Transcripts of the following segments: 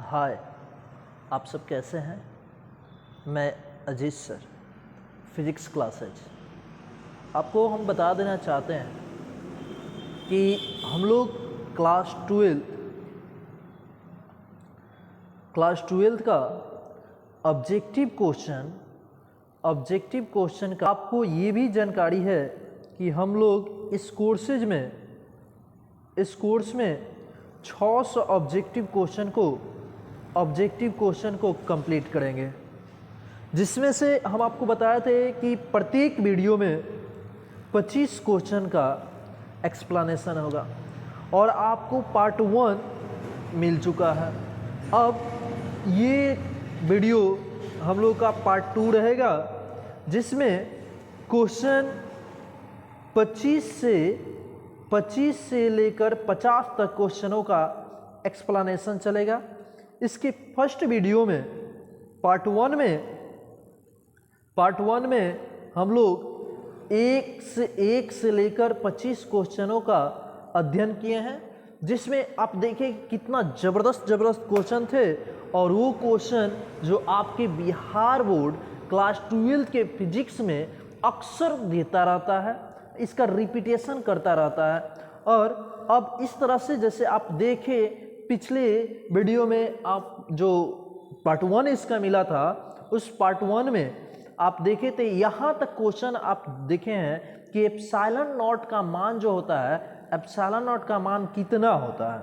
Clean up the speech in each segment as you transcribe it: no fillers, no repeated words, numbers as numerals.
हाय, आप सब कैसे हैं? मैं अजीज सर, फिज़िक्स क्लासेज। आपको हम बता देना चाहते हैं कि हम लोग क्लास ट्वेल्थ का ऑब्जेक्टिव क्वेश्चन का आपको ये भी जानकारी है कि हम लोग इस कोर्स में 600 ऑब्जेक्टिव क्वेश्चन को कंप्लीट करेंगे, जिसमें से हम आपको बताए थे कि प्रत्येक वीडियो में 25 क्वेश्चन का एक्सप्लेनेशन होगा और आपको पार्ट 1 मिल चुका है। अब ये वीडियो हम लोग का पार्ट 2 रहेगा, जिसमें क्वेश्चन 25 से लेकर 50 तक क्वेश्चनों का एक्सप्लेनेशन चलेगा। इसके फर्स्ट वीडियो में पार्ट वन में हम लोग एक से लेकर 25 क्वेश्चनों का अध्ययन किए हैं, जिसमें आप देखें कितना ज़बरदस्त क्वेश्चन थे। और वो क्वेश्चन जो आपके बिहार बोर्ड क्लास 12 के फिजिक्स में अक्सर देता रहता है, इसका रिपीटेशन करता रहता है। और अब इस तरह से जैसे आप देखें पिछले वीडियो में, आप जो पार्ट 1 इसका मिला था, उस पार्ट 1 में आप देखे थे यहाँ तक क्वेश्चन आप देखे हैं कि एप्सिलॉन नॉट का मान जो होता है, एप्सिलॉन नॉट का मान कितना होता है,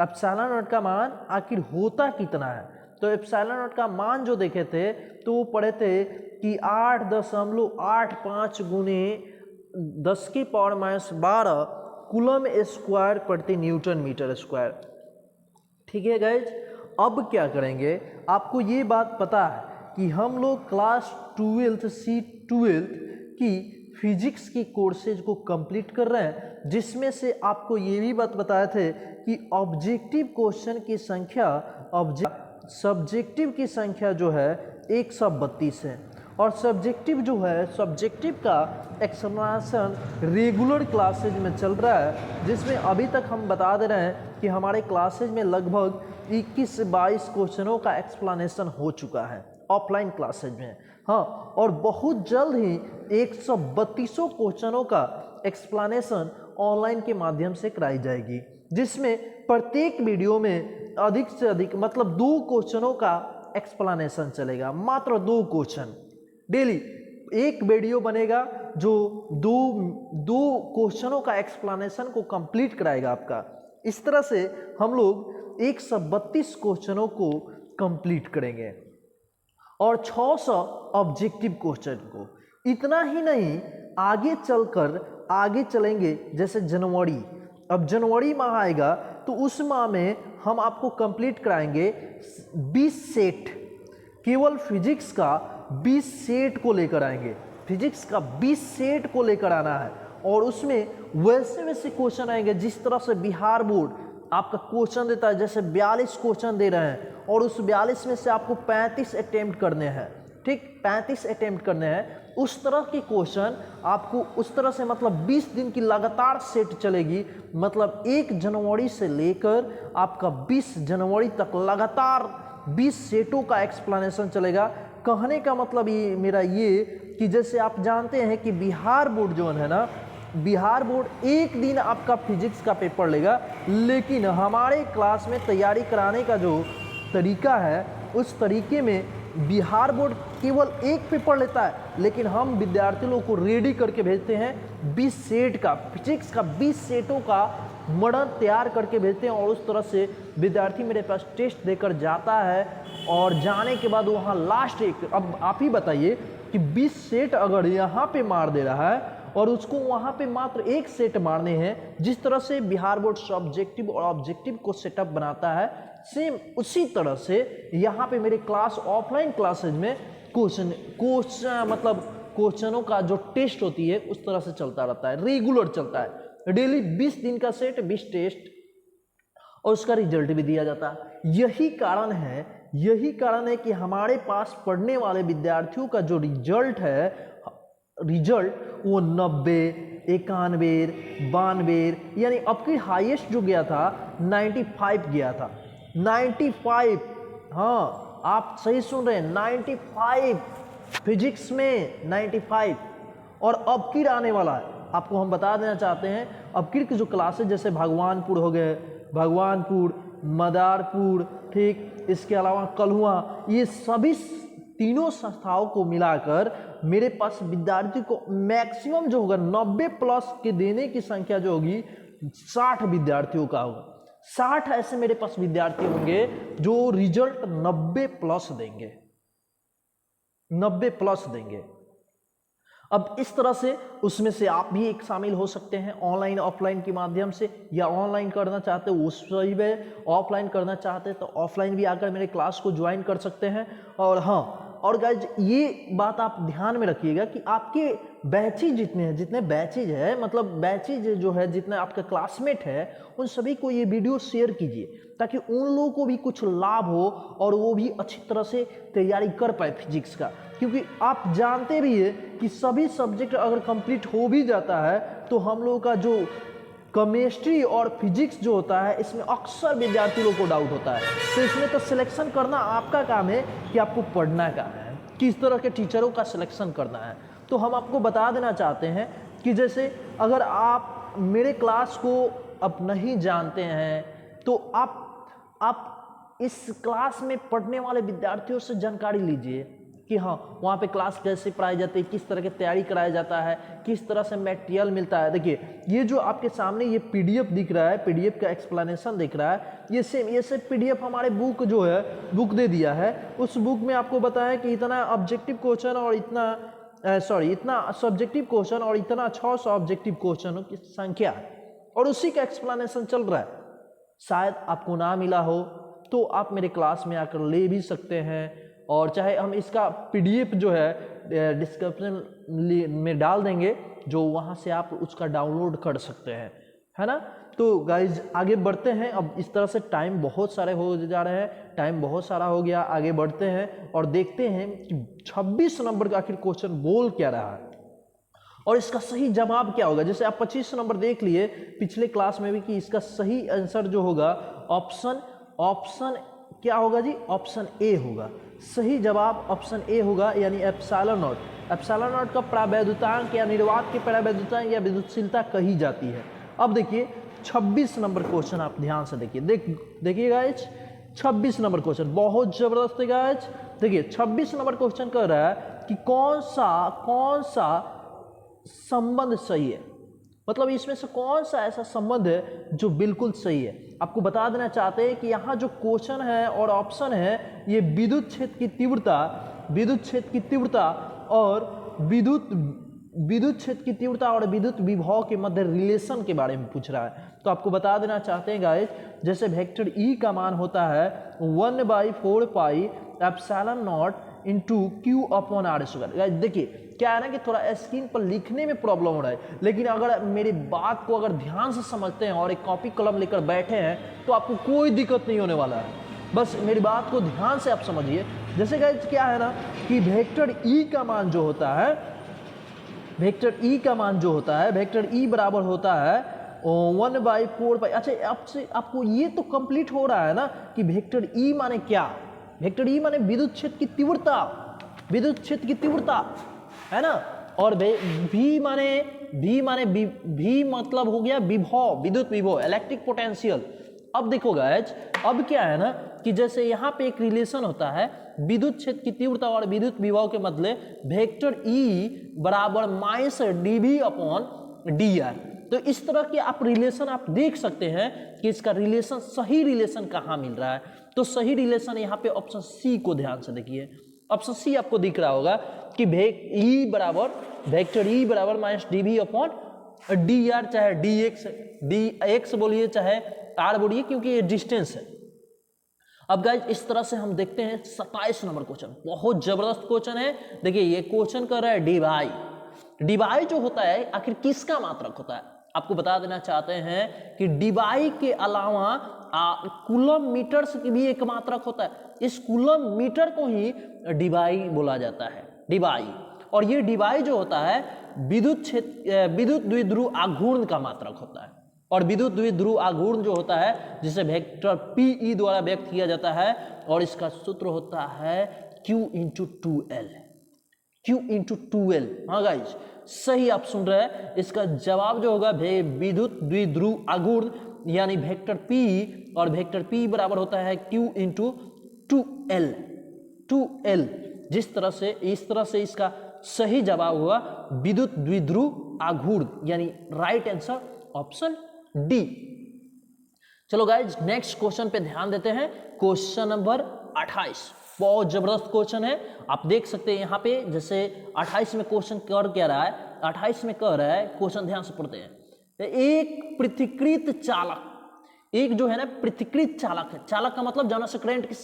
एप्सिलॉन नॉट का मान आखिर होता कितना है। तो एप्सिलॉन नॉट का मान जो देखे थे तो वो पढ़े थे कि 8.85 गुने 10⁻12 कूलम स्क्वायर प्रति न्यूटन मीटर स्क्वायर। ठीक है गाइज, अब क्या करेंगे, आपको ये बात पता है कि हम लोग क्लास 12 की फिजिक्स की कोर्सेज को कंप्लीट कर रहे हैं, जिसमें से आपको ये भी बात बताए थे कि ऑब्जेक्टिव क्वेश्चन की संख्या सब्जेक्टिव की संख्या जो है 132 है। और सब्जेक्टिव का एक्सप्लेनेशन रेगुलर क्लासेज में चल रहा है, जिसमें अभी तक हम बता दे रहे हैं कि हमारे क्लासेज में लगभग 21 से 22 क्वेश्चनों का एक्सप्लेनेशन हो चुका है ऑफलाइन क्लासेज में। हाँ, और बहुत जल्द ही 132 क्वेश्चनों का एक्सप्लेनेशन ऑनलाइन के माध्यम से कराई जाएगी, जिसमें प्रत्येक वीडियो में अधिक से अधिक मतलब 2 क्वेश्चनों का एक्सप्लेनेशन चलेगा। मात्र 2 क्वेश्चन डेली, एक वीडियो बनेगा जो दो क्वेश्चनों का एक्सप्लेनेशन को कंप्लीट कराएगा आपका। इस तरह से हम लोग 132 क्वेश्चनों को कंप्लीट करेंगे और 600 ऑब्जेक्टिव क्वेश्चन को। इतना ही नहीं, आगे चलेंगे। जैसे जनवरी, अब जनवरी माह आएगा तो उस माह में हम आपको कंप्लीट कराएंगे 20 सेट, केवल फिजिक्स का 20 सेट को लेकर आएंगे। फिजिक्स का 20 सेट को लेकर आना है और उसमें वैसे क्वेश्चन आएंगे जिस तरह से बिहार बोर्ड आपका क्वेश्चन देता है। जैसे 42 क्वेश्चन दे रहे हैं और उस 42 में से आपको 35 अटेम्प्ट करने हैं। ठीक, 35 अटेम्प्ट करने हैं। उस तरह के क्वेश्चन आपको उस तरह से मतलब 20 दिन की लगातार सेट चलेगी। मतलब 1 जनवरी से लेकर आपका 20 जनवरी तक लगातार 20 सेटों का एक्सप्लेनेशन चलेगा। कहने का मतलब ये मेरा ये कि जैसे आप जानते हैं कि बिहार बोर्ड जो है ना, बिहार बोर्ड एक दिन आपका फिजिक्स का पेपर लेगा, लेकिन हमारे क्लास में तैयारी कराने का जो तरीका है, उस तरीके में बिहार बोर्ड केवल एक पेपर लेता है, लेकिन हम विद्यार्थी लोगों को रेडी करके भेजते हैं 20 सेट का, फिजिक्स का 20 सेटों का मॉडल तैयार करके भेजते हैं। और उस तरह से विद्यार्थी मेरे पास टेस्ट देकर जाता है और जाने के बाद वहाँ लास्ट एक, अब आप ही बताइए कि 20 सेट अगर यहाँ पे मार दे रहा है और उसको वहाँ पे मात्र 1 सेट मारने हैं, जिस तरह से बिहार बोर्ड सब्जेक्टिव और ऑब्जेक्टिव को सेटअप बनाता है, सेम उसी तरह से यहाँ पे मेरे क्लास ऑफलाइन क्लासेज में क्वेश्चनों का जो टेस्ट होती है उस तरह से चलता रहता है, रेगुलर चलता है। डेली 20 दिन का सेट, 20 टेस्ट और उसका रिजल्ट भी दिया जाता है। यही कारण है कि हमारे पास पढ़ने वाले विद्यार्थियों का जो रिजल्ट वो 90, 91, 92, यानी अब की हाईएस्ट जो गया था 95 गया था। 95 हाँ आप सही सुन रहे हैं, 95 फिजिक्स में 95। और अब की आने वाला है, आपको हम बता देना चाहते हैं, अब की जो क्लासेज जैसे भगवानपुर हो गए, भगवानपुर, मदारपुर, ठीक, इसके अलावा कल्हुआ, ये सभी तीनों संस्थाओं को मिलाकर मेरे पास विद्यार्थी को मैक्सिमम जो होगा 90 प्लस के देने की संख्या जो होगी 60 विद्यार्थियों का होगा। 60 ऐसे मेरे पास विद्यार्थी होंगे जो रिजल्ट 90 प्लस देंगे, 90 प्लस देंगे। अब इस तरह से उसमें से आप भी एक शामिल हो सकते हैं ऑनलाइन ऑफलाइन के माध्यम से, या ऑनलाइन करना चाहते हो उस सही में, ऑफलाइन करना चाहते हैं तो ऑफलाइन भी आकर मेरे क्लास को ज्वाइन कर सकते हैं। और हाँ, और गाइज ये बात आप ध्यान में रखिएगा कि आपके बैचेज जितने हैं, जितने बैचेज है, मतलब बैचेज जो है, जितने आपका क्लासमेट है, उन सभी को ये वीडियो शेयर कीजिए ताकि उन लोगों को भी कुछ लाभ हो और वो भी अच्छी तरह से तैयारी कर पाए फिजिक्स का। क्योंकि आप जानते भी है कि सभी सब्जेक्ट अगर कंप्लीट हो भी जाता है तो हम लोगों का जो केमिस्ट्री और फिजिक्स जो होता है इसमें अक्सर विद्यार्थी लोग को डाउट होता है। तो इसमें तो सिलेक्शन करना आपका काम है कि आपको पढ़ना का है, किस तरह के टीचरों का सिलेक्शन करना है। तो हम आपको बता देना चाहते हैं कि जैसे अगर आप मेरे क्लास को अब नहीं जानते हैं तो आप इस क्लास में पढ़ने वाले विद्यार्थियों से जानकारी लीजिए कि हाँ वहाँ पे क्लास कैसे पढ़ाई जाती है, किस तरह की तैयारी कराया जाता है, किस तरह से मटेरियल मिलता है। देखिए ये जो आपके सामने ये पीडीएफ दिख रहा है, पीडीएफ का एक्सप्लेनेशन दिख रहा है, ये सेम पीडीएफ हमारे बुक जो है बुक दे दिया है। उस बुक में आपको बताया कि इतना ऑब्जेक्टिव क्वेश्चन और इतना सब्जेक्टिव क्वेश्चन और इतना 600 ऑब्जेक्टिव क्वेश्चन की संख्या है और उसी का एक्सप्लेनेशन चल रहा है। शायद आपको ना मिला हो तो आप मेरे क्लास में आकर ले भी सकते हैं, और चाहे हम इसका पीडीएफ जो है डिस्क्रिप्शन में डाल देंगे, जो वहाँ से आप उसका डाउनलोड कर सकते हैं, है ना। तो गाइज आगे बढ़ते हैं। अब इस तरह से टाइम बहुत सारे हो जा रहे हैं, टाइम बहुत सारा हो गया, आगे बढ़ते हैं और देखते हैं कि 26 नंबर का आखिर क्वेश्चन बोल क्या रहा है और इसका सही जवाब क्या होगा। जैसे आप 25 नंबर देख लिए पिछले क्लास में भी कि इसका सही आंसर जो होगा ऑप्शन क्या होगा जी, ऑप्शन ए होगा। सही जवाब ऑप्शन ए होगा, यानी एप्सिलॉन नॉट। एप्सिलॉन नॉट का परावैद्युतांक या निर्वात की परावैद्युतांक या विद्युतशीलता कही जाती है। अब देखिए 26 नंबर क्वेश्चन आप ध्यान से देखिए, देखिए गाइज 26 नंबर क्वेश्चन बहुत जबरदस्त है गाइज। देखिए 26 नंबर क्वेश्चन कह रहा है कि कौन सा संबंध सही है, मतलब इसमें से कौन सा ऐसा संबंध है जो बिल्कुल सही है। आपको बता देना चाहते हैं कि यहाँ जो क्वेश्चन है और ऑप्शन है ये विद्युत क्षेत्र की तीव्रता और विद्युत क्षेत्र की तीव्रता और विद्युत विभव के मध्य रिलेशन के बारे में पूछ रहा है। तो आपको बता देना चाहते हैं गाइस, जैसे वेक्टर ई का मान होता है 1/4 pi epsilon nought into Q upon R square. Guys देखिए क्या है ना कि थोड़ा स्क्रीन पर लिखने में प्रॉब्लम हो रहा है, लेकिन अगर मेरी बात को अगर ध्यान से समझते हैं और एक कॉपी कलम लेकर बैठे हैं तो आपको कोई दिक्कत नहीं होने वाला है। बस मेरी बात को ध्यान से आप समझिए। जैसे गाइस क्या है ना कि वेक्टर ई का मान जो होता है, वेक्टर ई बराबर होता है 1/4 पाई। अच्छा आपको ये तो कंप्लीट हो रहा है ना कि वेक्टर ई माने क्या, वेक्टर ई माने विद्युत क्षेत्र की तीव्रता, है ना। और भी मतलब हो गया विभव, विद्युत विभव, इलेक्ट्रिक पोटेंशियल। अब देखो गाइस, अब क्या है ना कि जैसे यहाँ पे एक रिलेशन होता है विद्युत क्षेत्र की तीव्रता और विद्युत विभव के मतलब वेक्टर ई बराबर -dv/dr। तो इस तरह के आप रिलेशन आप देख सकते हैं कि इसका रिलेशन, सही रिलेशन कहाँ मिल रहा है। तो सही रिलेशन यहाँ पे ऑप्शन सी को ध्यान से देखिए, ऑप्शन सी आपको दिख रहा होगा कि वेक्टर ई बराबर -dv/dr, चाहे dx बोलिए चाहे r बोलिए, क्योंकि ये डिस्टेंस है। अब गाइज इस तरह से हम देखते हैं 27 नंबर क्वेश्चन, बहुत जबरदस्त क्वेश्चन है। देखिए ये क्वेश्चन कर रहा है डिवाई जो होता है आखिर किसका मात्रक होता है। आपको बता देना चाहते हैं कि डिवाई के अलावा कूलम मीटर्स की भी एक मात्रक होता है। इस कूलम मीटर को ही डिवाई बोला जाता है, डिवाई। और ये डिवाई जो होता है विद्युत द्विध्रुव आघूर्ण का मात्रक होता है। और विद्युत द्विध्रुव आघूर्ण जो होता है जिसे वेक्टर PE द्वारा व्यक्त किया जाता है और इसका सूत्र होता है Q into 2L। Q into 2L। हाँ गाइज, सही आप सुन रहे हैं। इसका जवाब जो होगा विद्युत द्विध्रुव आघूर्ण यानी वेक्टर PE, और वेक्टर PE बराबर होता है Q इंटू 2L। 2L इस तरह से इसका सही जवाब हुआ विद्युत द्विध्रुव आघूर्ण, यानी राइट आंसर ऑप्शन डी। चलो गाइज नेक्स्ट क्वेश्चन पे ध्यान देते हैं। क्वेश्चन नंबर 28 बहुत जबरदस्त क्वेश्चन है। आप देख सकते हैं यहाँ पे जैसे 28 में क्वेश्चन कर क्या रहा है, 28 में कह रहा है, क्वेश्चन ध्यान से पढ़ते हैं। एक पृथक्कृत चालक, एक जो है ना पृथक्कृत चालक है, चालक का मतलब जहां से करंट की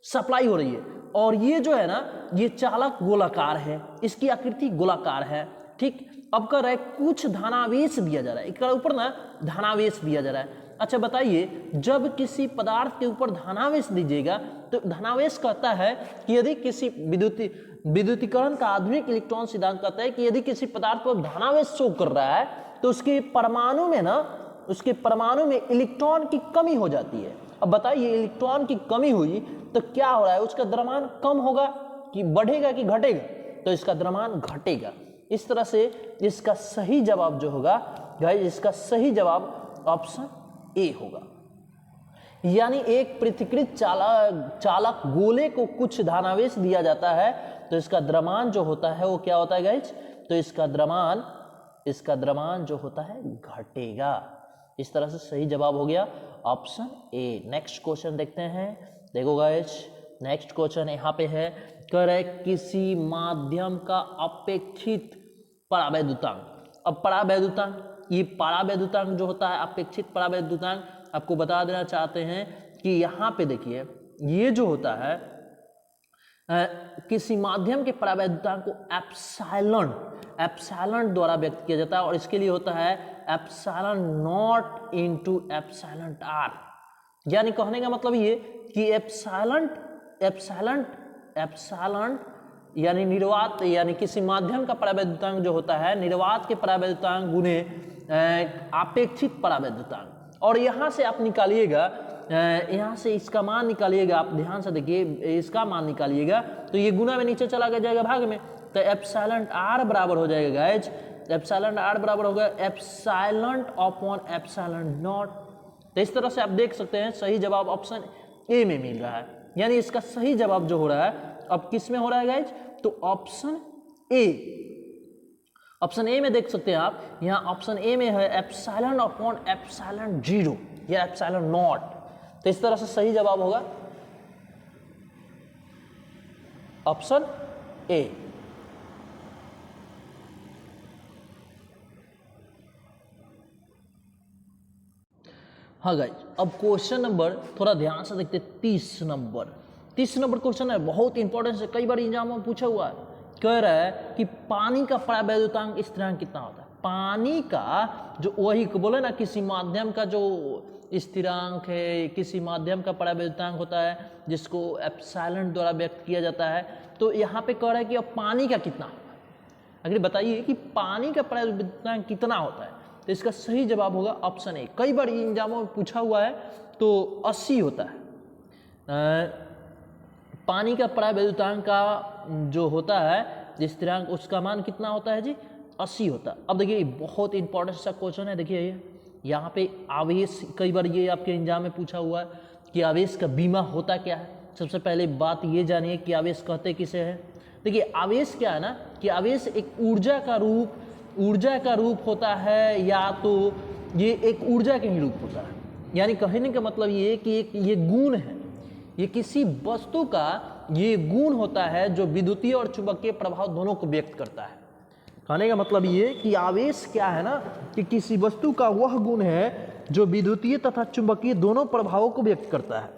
सप्लाई हो रही है, और ये जो है ना ये चालक गोलाकार है, इसकी आकृति गोलाकार है, ठीक। अब कर रहा है कुछ धनावेश दिया जा रहा है, इसके ऊपर ना धनावेश दिया जा रहा है। अच्छा बताइए, जब किसी पदार्थ के ऊपर धनावेश दीजिएगा तो धनावेश कहता है कि यदि किसी विद्युतीकरण का आधुनिक इलेक्ट्रॉन सिद्धांत कहता है कि यदि किसी पदार्थ पर धनावेश शो कर रहा है तो उसके परमाणु में इलेक्ट्रॉन की कमी हो जाती है। अब बताइए, इलेक्ट्रॉन की कमी हुई तो क्या हो रहा है, उसका द्रव्यमान कम होगा कि बढ़ेगा कि घटेगा? तो इसका द्रव्यमान घटेगा। इस तरह से इसका सही जवाब जो होगा गाइस, इसका सही जवाब ऑप्शन ए होगा। यानी एक पृथक्कृत चालक गोले को कुछ धनावेश दिया जाता है तो इसका द्रव्यमान जो होता है वो क्या होता है गाइस? तो इसका द्रव्यमान जो होता है घटेगा। इस तरह से सही जवाब हो गया ऑप्शन ए। नेक्स्ट क्वेश्चन देखते हैं। देखो गाइस, नेक्स्ट क्वेश्चन यहाँ पे है, कह रहे किसी माध्यम का अपेक्षित परावैद्युतांक। अब परावैद्युतांक, ये परावैद्युतांक जो होता है अपेक्षित परावैद्युतांक, आपको बता देना चाहते हैं कि यहाँ पे देखिए ये जो होता है किसी माध्यम के परावैद्युतांक को एप्सिलॉन द्वारा व्यक्त किया जाता है, और इसके लिए होता है epsilon nought into epsilon R. यानी कहने का मतलब ये कि एप्सिलॉन यानी निर्वात, यानी किसी माध्यम का परावैद्युतांक जो होता है निर्वात के परावैद्युतांक गुने अपेक्षित परावैद्युतांक। और यहाँ से आप निकालिएगा, यहाँ से इसका मान निकालिएगा, आप ध्यान से देखिए इसका मान निकालिएगा तो ये गुना में नीचे चला जाएगा भाग में, तो एप्सिलॉन आर बराबर हो जाएगा गाइज, एप्सिलॉन आर बराबर होगा एप्सिलॉन अपॉन एप्सिलॉन नॉट। तो इस तरह से आप देख सकते हैं सही जवाब ऑप्शन ए में मिल रहा है। यानी इसका सही जवाब जो हो रहा है अब किस में हो रहा है गाइज? तो ऑप्शन ए में देख सकते हैं आप, यहाँ ऑप्शन ए में है एप्सिलॉन अपॉन एप्सिलॉन 0 या एप्सिलॉन नॉट। तो इस तरह से सही जवाब होगा ऑप्शन ए। हाँ गाइज, अब क्वेश्चन नंबर थोड़ा ध्यान से देखते हैं 30 नंबर क्वेश्चन है, बहुत इंपॉर्टेंट है, कई बार एग्जाम में पूछा हुआ है। कह रहा है कि पानी का परावैद्युतांक स्थिरांक कितना होता है? पानी का जो वही बोले ना, किसी माध्यम का जो स्थिरांक है, किसी माध्यम का परावैद्युतांक होता है जिसको एप्सिलॉन द्वारा व्यक्त किया जाता है। तो यहाँ पे कह रहा है कि अब पानी का कितना होगा, अगर बताइए कि पानी का परावैद्युतांक कितना होता है, तो इसका सही जवाब होगा ऑप्शन ए। कई बार एग्जामों में पूछा हुआ है तो 80 होता है। पानी का परावैद्युतांक का जो होता है स्थिरांक, उसका मान कितना होता है जी? 80 होता है। अब देखिए बहुत इंपॉर्टेंट सा क्वेश्चन है, देखिए ये यहाँ पे आवेश, कई बार ये आपके एग्जाम में पूछा हुआ है कि आवेश का बीमा होता क्या है। सबसे पहले बात ये जानिए कि आवेश कहते किसे हैं। देखिए आवेश क्या है ना, कि आवेश एक ऊर्जा का रूप होता है, या तो ये एक ऊर्जा के ही रूप होता है। यानी कहने का मतलब ये कि एक ये गुण है, ये किसी वस्तु का ये गुण होता है जो विद्युतीय और चुंबकीय प्रभाव दोनों को व्यक्त करता है। कहने का मतलब ये कि आवेश क्या है ना, कि किसी वस्तु का वह गुण है जो विद्युतीय तथा चुंबकीय दोनों प्रभावों को व्यक्त करता है।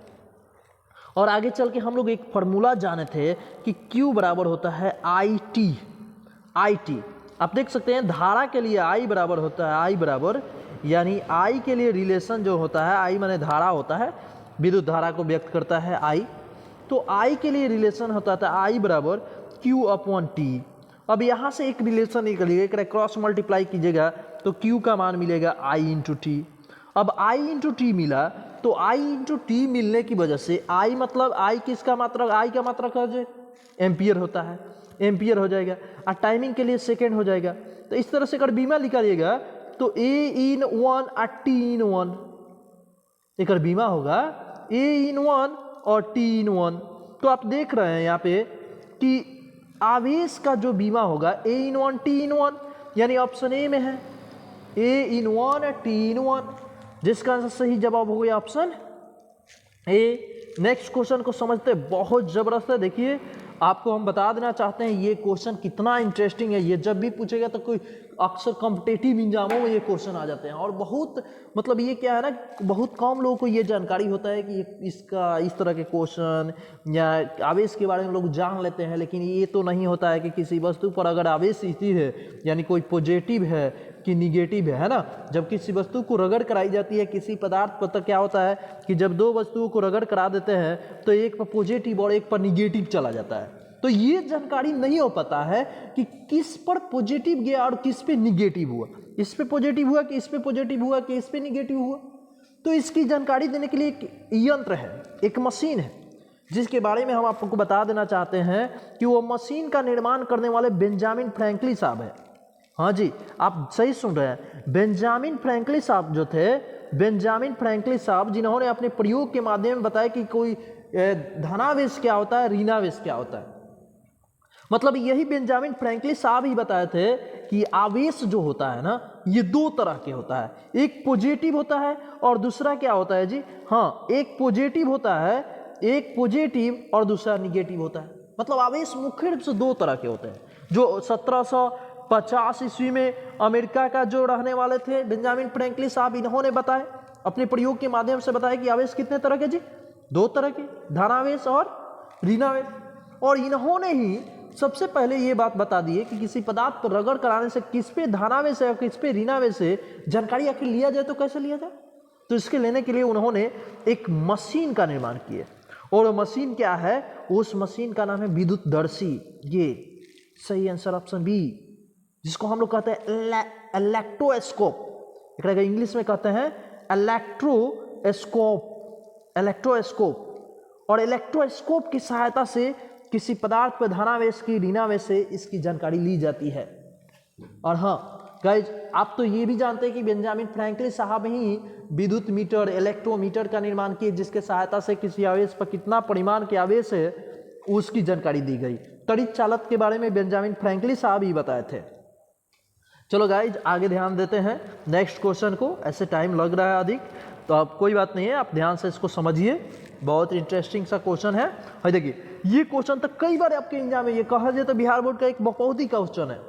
और आगे चल के हम लोग एक फॉर्मूला जाने थे कि Q बराबर होता है IT। आप देख सकते हैं धारा के लिए I बराबर होता है, I बराबर यानी I के लिए रिलेशन जो होता है, I माने धारा होता है, विद्युत धारा को व्यक्त करता है I। तो I के लिए रिलेशन होता था I बराबर Q अपॉन T। अब यहाँ से एक रिलेशन निकलिएगा, क्रॉस मल्टीप्लाई कीजिएगा तो Q का मान मिलेगा I इंटू T। अब I इंटू टी मिला, तो I इंटू टी मिलने की वजह से I मतलब I किसका मात्रक, I का मात्रक है जो एम्पियर होता है, एम्पियर हो जाएगा, और टाइमिंग के लिए सेकेंड हो जाएगा। तो इस तरह से अगर बीमा निकालिएगा तो A इन 1 और T इन 1, एक बीमा होगा A इन 1 और T इन 1। तो आप देख रहे हैं यहाँ पे कि आवेश का जो बीमा होगा A इन 1 T इन 1, यानी ऑप्शन ए में है A इन 1 और T इन 1, जिसका सही जवाब हो गया ऑप्शन ए। नेक्स्ट क्वेश्चन को समझते बहुत जबरदस्त है। देखिए आपको हम बता देना चाहते हैं ये क्वेश्चन कितना इंटरेस्टिंग है। ये जब भी पूछेगा तो कोई अक्सर कॉम्पिटेटिव एग्जामों में ये क्वेश्चन आ जाते हैं, और बहुत मतलब ये क्या है ना, बहुत कम लोगों को ये जानकारी होता है कि इसका इस तरह के क्वेश्चन या आवेश के बारे में लोग जान लेते हैं, लेकिन ये तो नहीं होता है कि किसी वस्तु पर अगर आवेश स्थिर है यानी कोई पॉजिटिव है कि निगेटिव है ना। जब किसी वस्तु को रगड़ कराई जाती है किसी पदार्थ पर, तो क्या होता है कि जब दो वस्तुओं को रगड़ करा देते हैं तो एक पर पॉजिटिव और एक पर निगेटिव चला जाता है। तो ये जानकारी नहीं हो पाता है कि किस पर पॉजिटिव गया और किस पे निगेटिव हुआ, इस पे पॉजिटिव हुआ कि इस पे पॉजिटिव हुआ कि इस पे निगेटिव हुआ। तो इसकी जानकारी देने के लिए एक यंत्र है, एक मशीन है, जिसके बारे में हम आपको बता देना चाहते हैं कि वो मशीन का निर्माण करने वाले बेंजामिन फ्रैंकलिन साहब है। हाँ जी, आप सही सुन रहे हैं, बेंजामिन फ्रैंकलिन साहब जो थे, बेंजामिन फ्रैंकलिन साहब जिन्होंने अपने प्रयोग के माध्यम में बताया कि कोई धनावेश क्या होता है, ऋणावेश क्या होता है। मतलब यही बेंजामिन फ्रैंकलिन साहब ही बताए थे कि आवेश जो होता है ना, ये दो तरह के होता है, एक पॉजिटिव होता है और दूसरा क्या होता है जी, हाँ एक पॉजिटिव होता है, एक पॉजिटिव और दूसरा निगेटिव होता है। मतलब आवेश मुख्य रूप से दो तरह के होते हैं। जो 1750 ईस्वी में अमेरिका का जो रहने वाले थे बेंजामिन फ्रैंकलिन साहब, इन्होंने बताए अपने प्रयोग के माध्यम से बताया कि आवेश कितने तरह के जी, दो तरह के, धनावेश और ऋणावेश। और इन्होंने ही सबसे पहले ये बात बता दी है कि किसी पदार्थ पर रगड़ कराने से किस पे धनावेश है और किस पे ऋणावेश है जानकारी आखिर लिया जाए तो कैसे लिया जाए। तो इसके लेने के लिए उन्होंने एक मशीन का निर्माण किया, और वो मशीन क्या है, उस मशीन का नाम है विद्युतदर्शी। ये सही आंसर ऑप्शन बी, जिसको हम लोग कहते हैं इलेक्ट्रोस्कोप, एक इंग्लिश में कहते हैं इलेक्ट्रोस्कोप, इलेक्ट्रोस्कोप। और इलेक्ट्रोस्कोप की सहायता से किसी पदार्थ पर धनावेश की ऋणावेश से इसकी जानकारी ली जाती है। और हाँ गाइज, आप तो ये भी जानते हैं कि बेंजामिन फ्रैंकलिन साहब ही विद्युत मीटर, इलेक्ट्रोमीटर का निर्माण किए, जिसके सहायता से किसी आवेश पर कितना परिमाण के आवेश है उसकी जानकारी दी गई। त्वरित चालक के बारे में बेंजामिन फ्रैंकलिन साहब ही बताए थे। चलो गाइज आगे ध्यान देते हैं नेक्स्ट क्वेश्चन को, ऐसे टाइम लग रहा है अधिक, तो अब कोई बात नहीं है, आप ध्यान से इसको समझिए, बहुत इंटरेस्टिंग सा क्वेश्चन है। और देखिए ये क्वेश्चन तो कई बार आपके एग्जाम में, ये कहा जाए तो बिहार बोर्ड का एक बहुत ही क्वेश्चन है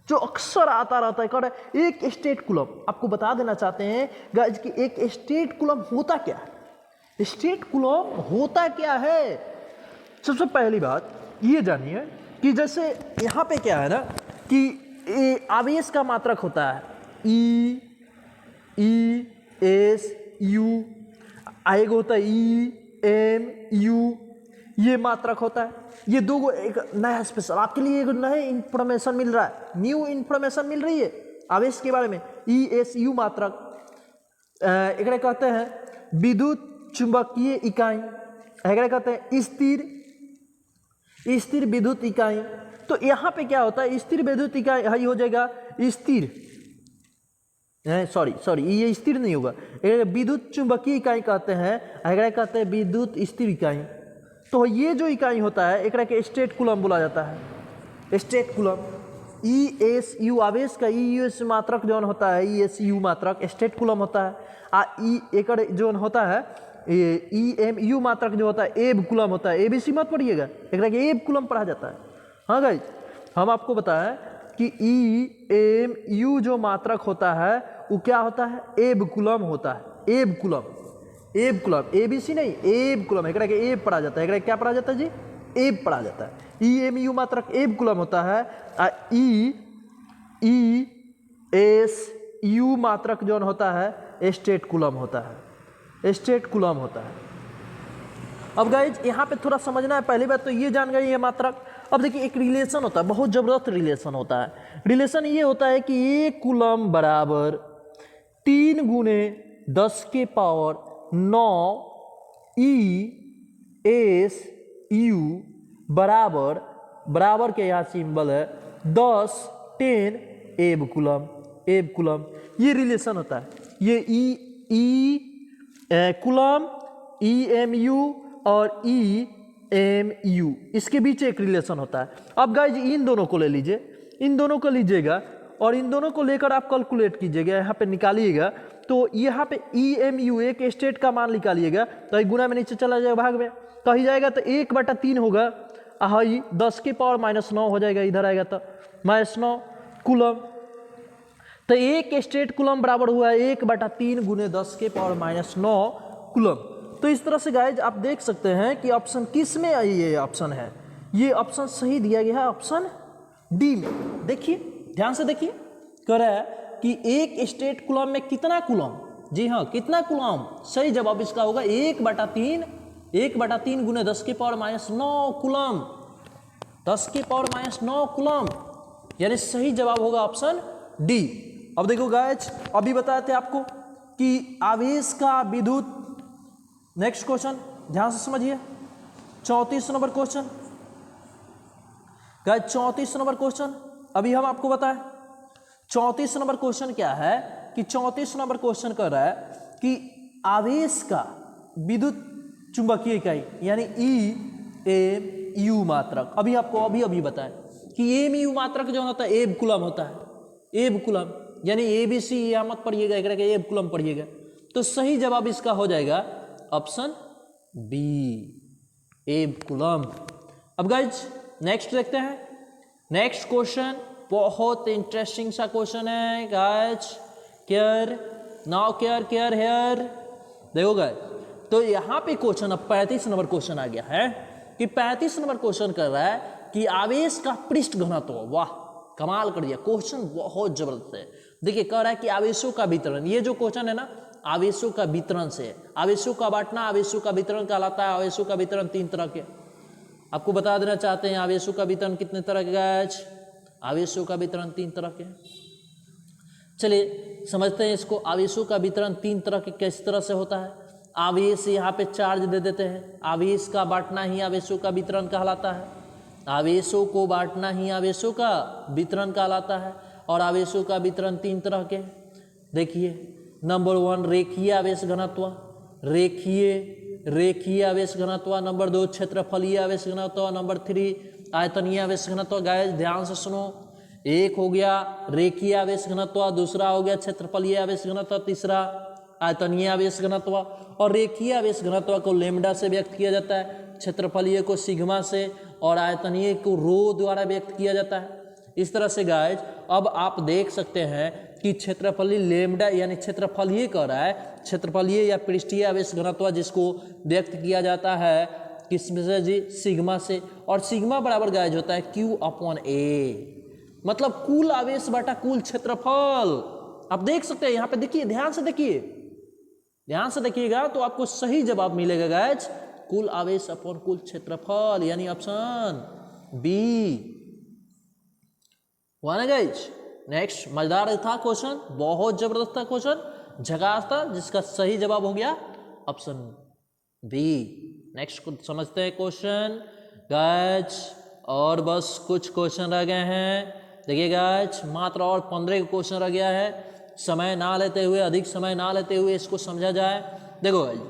जो अक्सर आता रहता है। कह एक स्टेट कूलम, आपको बता देना चाहते हैं गाइज कि एक स्टेट कूलम होता क्या है, स्टेट कूलम होता क्या है। सबसे पहली बात ये जानिए कि जैसे यहाँ पे क्या है ना कि आवेश का मात्रक होता है ई एस यू, आएगा होता है ई एम यू, ये मात्रक होता है। ये दो गो एक नया स्पेशल आपके लिए एक नया इंफॉर्मेशन मिल रहा है, न्यू इंफॉर्मेशन मिल रही है आवेश के बारे में। ई एस यू मात्रक एक कहते हैं विद्युत चुंबकीय इकाई, एक कहते हैं स्थिर विद्युत इकाई। तो यहाँ पे क्या होता है, स्थिर विद्युत इकाई यही हो जाएगा स्थिर, सॉरी ये स्थिर नहीं होगा, विद्युत चुंबकीय इकाई कहते हैं, एक कहते हैं विद्युत स्थिर इकाई। तो ये जो इकाई होता है एक के स्टेट कूलम बोला जाता है, state coulomb. E S U आवेश का ई एस मात्रक जो होता है, ई एस यू मात्रक स्टेट कूलम होता है। ई एक जो होता है ई एम यू मात्रक जो होता है एब कूलम होता है। एबीसी मत पढ़िएगा, एक के एब कूलम पढ़ा जाता है। हाँ गाइज, हम आपको बताएं कि ई एम यू जो मात्रक होता है वो क्या होता है, एब कूलम होता है, एब कूलम, एब कूलम, एबीसी नहीं, एब कूलम, एक के एब पढ़ा जाता है, एक क्या पढ़ा जाता है जी, एब पढ़ा जाता है। ई एम यू मात्रक एब कूलम होता है, ई एस यू मात्रक जो होता है स्टेट कूलम होता है, स्टेट कूलम होता है। अब गाइज यहाँ पे थोड़ा समझना है, पहली बात तो ये जान गए ये मात्रक। अब देखिए एक रिलेशन होता है, बहुत जबरदस्त रिलेशन होता है। रिलेशन ये होता है कि 1 कूलम बराबर 3 गुने 10 के पावर 9 ESU बराबर, बराबर के यहाँ सिंबल है 10 10 एब कूलम। ये रिलेशन होता है, ये कूलम EMU और EMU, इसके बीच एक रिलेशन होता है। अब गाइज इन दोनों को ले लीजिए, इन दोनों को लीजिएगा और इन दोनों को लेकर आप कैलकुलेट कीजिएगा, यहाँ पे निकालिएगा। तो यहाँ पे EMU एक स्टेट का मान निकालिएगा तो एक गुना में नीचे चला जाएगा, भाग में कहीं जाएगा तो 1/3 होगा, हाई 10 के पावर -9 हो जाएगा, इधर आएगा तो -9 कूलम। तो एक स्टेट कूलम बराबर हुआ है 1/3 गुने 10 के पावर -9 कूलम। तो इस तरह से गाइज आप देख सकते हैं कि ऑप्शन किस में ये ऑप्शन है, ये ऑप्शन सही दिया गया है ऑप्शन डी में। देखिए ध्यान से देखिए, कह रहा है कि एक स्टेट कूलम में कितना कूलम, जी हाँ कितना कूलम, सही जवाब इसका होगा 1/3 गुने 10 के पावर -9 कूलम, 10 के पावर -9 कूलम, यानी सही जवाब होगा ऑप्शन डी। अब देखो गाइज, अभी बताए थे आपको कि आवेश का विद्युत, नेक्स्ट क्वेश्चन ध्यान से समझिए, 34 number question guys, 34 number question अभी हम आपको बताएं। 34 नंबर क्वेश्चन क्या है कि 34 नंबर क्वेश्चन कर रहा है कि आवेश का विद्युत चुंबकीय इकाई यानी EMU मात्रक, अभी आपको अभी बताएं कि EMU मात्रक जो होता है एब कूलम होता है, एब कूलम, यानी ABC यहाँ मत पढ़िएगा, एक एब कूलम पढ़िएगा। तो सही जवाब इसका हो जाएगा ऑप्शन बी, एब कूलम। अब गाइज नेक्स्ट देखते हैं, नेक्स्ट क्वेश्चन बहुत इंटरेस्टिंग सा क्वेश्चन है guys, care now, care here. देखो गाइज, तो यहाँ पे क्वेश्चन अब 35 नंबर क्वेश्चन आ गया है कि 35 नंबर क्वेश्चन कर रहा है कि आवेश का पृष्ठ घनत्व, वाह कमाल कर दिया, क्वेश्चन बहुत जबरदस्त है। देखिए कह रहा है कि आवेशों का वितरण, ये जो क्वेश्चन है ना आवेशों का वितरण से, आवेशों का बांटना आवेशों का वितरण कहलाता है। आवेशों का वितरण 3 तरह के, आपको बता देना चाहते हैं आवेशों का वितरण कितने तरह के गाइज, आवेशों का वितरण 3 तरह के। चलिए समझते हैं इसको, आवेशों का वितरण 3 तरह के किस तरह से होता है। आवेश यहाँ पे चार्ज दे देते हैं, आवेश का बांटना ही आवेशों का वितरण कहलाता है, आवेशों को बांटना ही आवेशों का वितरण कहलाता है। और आवेशों का वितरण 3 तरह के, देखिए नंबर 1 रेखीय आवेश घनत्व, रेखीय आवेश घनत्व, नंबर 2 क्षेत्रफलीय आवेश घनत्व, नंबर 3 आयतनीय आवेश घनत्व। गाइस ध्यान से सुनो, एक हो गया रेखीय आवेश घनत्व, दूसरा हो गया क्षेत्रफलीय आवेश घनत्व, तीसरा आयतनीय आवेश घनत्व। और रेखीय आवेश घनत्व को लैम्ब्डा से व्यक्त किया जाता है, क्षेत्रफलीय को सिग्मा से और आयतनीय को रो द्वारा व्यक्त किया जाता है। इस तरह से गाइज अब आप देख सकते हैं कि क्षेत्रफलीय लैम्ब्डा यानी क्षेत्रफलीय कह रहा है, क्षेत्रफलीय या पृष्ठीय आवेश घनत्व जिसको व्यक्त किया जाता है किसमें से जी, सिग्मा से। और सिग्मा बराबर गाइज होता है Q/A, मतलब कुल आवेश बटा कुल क्षेत्रफल। आप देख सकते हैं यहाँ पे, देखिए ध्यान से देखिए, ध्यान से देखिएगा तो आपको सही जवाब मिलेगा गाइज, कुल आवेश अपॉन कुल क्षेत्रफल, यानी ऑप्शन बी हुआ ना गाइज। नेक्स्ट मजेदार था क्वेश्चन, बहुत जबरदस्त था क्वेश्चन, झकास था, जिसका सही जवाब हो गया ऑप्शन बी। नेक्स्ट समझते हैं क्वेश्चन गाइज, और बस कुछ क्वेश्चन रह गए हैं। देखिए गाइज मात्र और 15 क्वेश्चन रह गया है, समय ना लेते हुए, अधिक समय ना लेते हुए इसको समझा जाए। देखो गाइज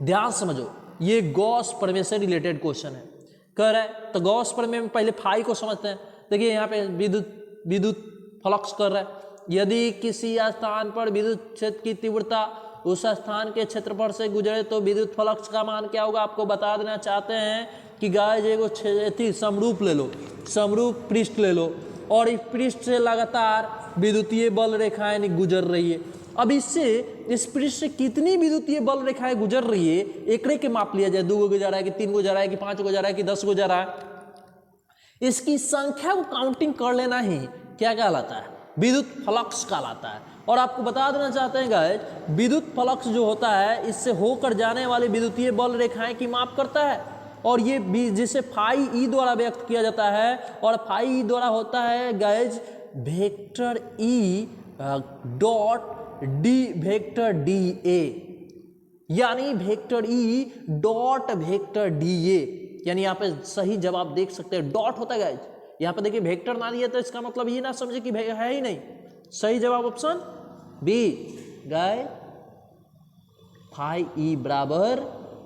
ध्यान समझो, ये गॉस प्रमेय से रिलेटेड क्वेश्चन है, कह रहा है तो गॉस प्रमेय में पहले फाई को समझते हैं। देखिए यहाँ पे विद्युत फ्लक्स कर रहा है, यदि किसी स्थान पर विद्युत क्षेत्र की तीव्रता उस स्थान के क्षेत्रफल से गुजरे तो विद्युत फ्लक्स का मान क्या होगा। आपको बता देना चाहते हैं कि गाइस एगो समरूप ले लो, समरूप पृष्ठ ले लो, और इस पृष्ठ से लगातार विद्युतीय बल रेखाएं गुजर रही है। अब इससे इस पृष्ठ से कितनी विद्युतीय बल रेखाएं गुजर रही है, एकड़े के माप लिया जाए, 2 गो जा रहा है कि 3 गो जा रहा है कि 5 गो जा रहा है कि 10 गो जा रहा है, इसकी संख्या को काउंटिंग कर लेना ही क्या कहलाता है, विद्युत फ्लक्स कहलाता है। और आपको बता देना चाहते हैं गाइस, विद्युत फ्लक्स जो होता है इससे होकर जाने वाले विद्युतीय बल रेखाएं की माप करता है, और ये जिसे फाई ई द्वारा व्यक्त किया जाता है, और फाई ई द्वारा होता है guys vector e dot d vector d a, यानी vector e dot vector d a, यानी यहाँ पे सही जवाब देख सकते हैं डॉट होता है गाइज। यहाँ पे देखिए वेक्टर ना दिया तो इसका मतलब ये ना समझे कि है ही नहीं। सही जवाब option b guys, phi e बराबर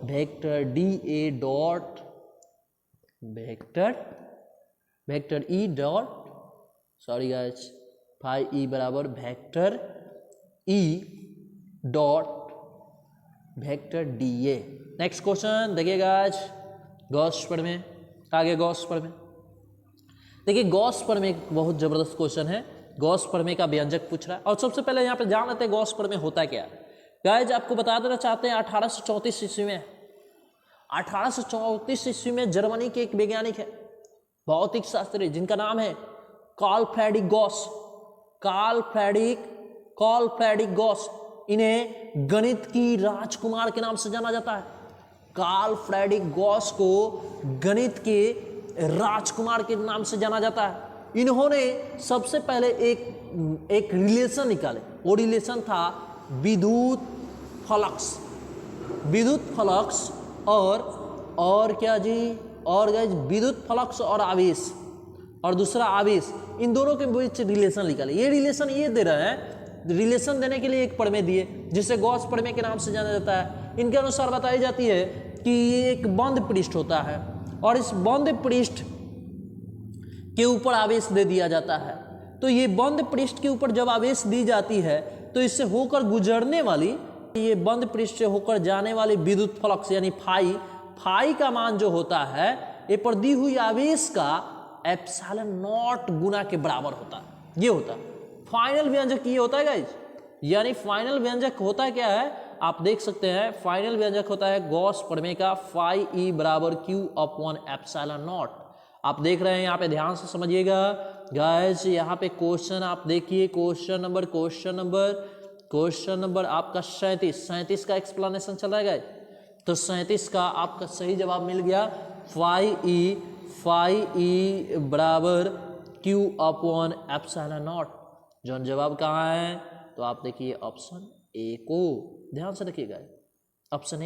vector d a dot vector e dot, sorry guys, phi e बराबर vector e dot vector d a. Next question देखिएगा आज गॉस प्रमेय, आगे गॉस प्रमेय। देखिए गॉस प्रमेय एक बहुत जबरदस्त क्वेश्चन है। गॉस प्रमेय का व्यंजक पूछ रहा है, और सबसे पहले यहाँ पे जान लेते हैं गॉस प्रमेय होता क्या है। गाइज आपको बता देना चाहते हैं 1834 ईस्वी में, 1834 ईस्वी में जर्मनी के एक वैज्ञानिक है, भौतिक शास्त्री, जिनका नाम है Karl Frederick Gauss. Karl Frederick Gauss, इन्हें गणित की राजकुमार के नाम से जाना जाता है। कार्ल फ्रेडरिक गॉस को गणित के राजकुमार के नाम से जाना जाता है। इन्होंने सबसे पहले एक रिलेशन निकाले, वो रिलेशन था विद्युत फ्लक्स और क्या जी, और गाइस विद्युत फ्लक्स और आवेश, और दूसरा आवेश, इन दोनों के बीच रिलेशन निकाले। ये रिलेशन ये दे रहे हैं, रिलेशन देने के लिए एक प्रमेय दिए जिसे गॉस प्रमेय के नाम से जाना जाता है। इनके अनुसार बताई जाती है कि ये एक बंद पृष्ठ होता है और इस बंद पृष्ठ के ऊपर आवेश दे दिया जाता है। तो ये बंद पृष्ठ के ऊपर जब आवेश दी जाती है तो इससे होकर गुजरने वाली, ये बंद पृष्ठ से होकर जाने वाली विद्युत फ्लक्स यानी फाई का मान जो होता है ये पर दी हुई आवेश का एप्सिलॉन नॉट गुना के बराबर होता है। ये होता है फाइनल व्यंजक, ये होता है गाइज। यानी फाइनल व्यंजक होता क्या है आप देख सकते हैं, फाइनल व्यंजक होता है गॉस प्रमेय का फाई ई बराबर क्यू अपॉन एप्सिलॉन नॉट। आप देख रहे हैं यहाँ पे, ध्यान से समझिएगा गाइज। यहाँ पे क्वेश्चन आप देखिए, क्वेश्चन नंबर आपका 37 का एक्सप्लेनेशन चल रहा है गाइज। तो 37 का आपका सही जवाब मिल गया, फाई ई बराबर क्यू अपॉन एप्सिलॉन नॉट। जो जवाब कहाँ है तो आप देखिए ऑप्शन ए को ध्यान से देखिएगा, ऑप्शन